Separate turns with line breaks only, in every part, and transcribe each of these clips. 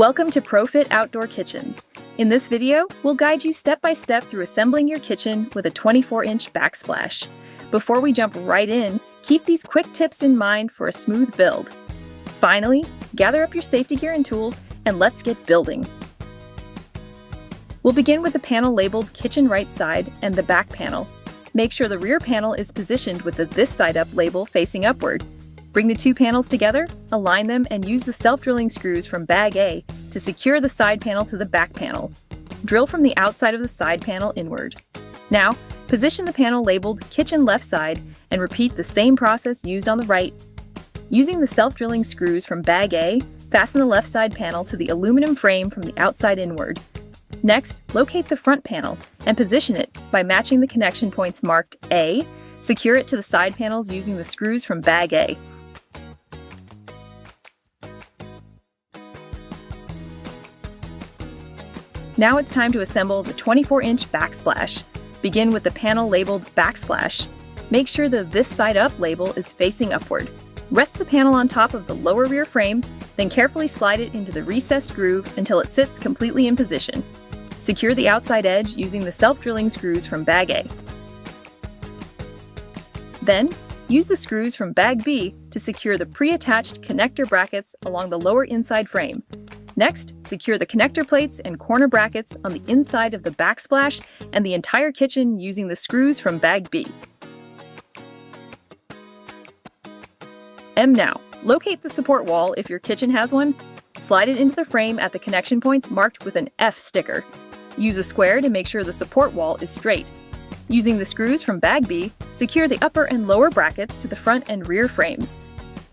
Welcome to ProFit Outdoor Kitchens. In this video, we'll guide you step by step through assembling your kitchen with a 24-inch backsplash. Before we jump right in, keep these quick tips in mind for a smooth build. Finally, gather up your safety gear and tools, and let's get building. We'll begin with the panel labeled Kitchen Right Side and the back panel. Make sure the rear panel is positioned with the This Side Up label facing upward. Bring the two panels together, align them, and use the self-drilling screws from bag A to secure the side panel to the back panel. Drill from the outside of the side panel inward. Now, position the panel labeled Kitchen Left Side and repeat the same process used on the right. Using the self-drilling screws from bag A, fasten the left side panel to the aluminum frame from the outside inward. Next, locate the front panel and position it by matching the connection points marked A. Secure it to the side panels using the screws from bag A. Now it's time to assemble the 24-inch backsplash. Begin with the panel labeled Backsplash. Make sure the This Side Up label is facing upward. Rest the panel on top of the lower rear frame, then carefully slide it into the recessed groove until it sits completely in position. Secure the outside edge using the self-drilling screws from bag A. Then, use the screws from bag B to secure the pre-attached connector brackets along the lower inside frame. Next, secure the connector plates and corner brackets on the inside of the backsplash and the entire kitchen using the screws from bag B. And now, locate the support wall if your kitchen has one. Slide it into the frame at the connection points marked with an F sticker. Use a square to make sure the support wall is straight. Using the screws from bag B, secure the upper and lower brackets to the front and rear frames.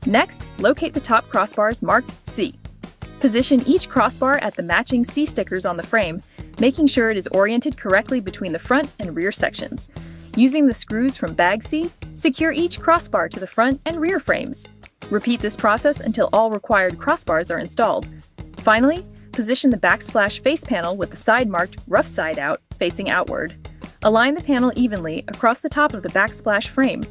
Next, locate the top crossbars marked C. Position each crossbar at the matching C stickers on the frame, making sure it is oriented correctly between the front and rear sections. Using the screws from bag C, secure each crossbar to the front and rear frames. Repeat this process until all required crossbars are installed. Finally, position the backsplash face panel with the side marked Rough Side Out facing outward. Align the panel evenly across the top of the backsplash frame.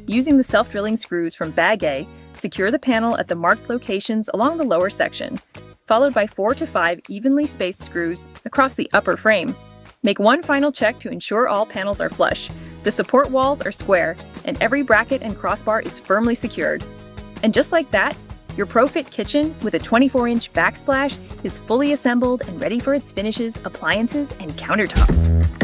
Using the self-drilling screws from bag A, secure the panel at the marked locations along the lower section, followed by 4 to 5 evenly spaced screws across the upper frame. Make one final check to ensure all panels are flush. The support walls are square, and every bracket and crossbar is firmly secured. And just like that, your ProFit kitchen with a 24-inch backsplash is fully assembled and ready for its finishes, appliances, and countertops.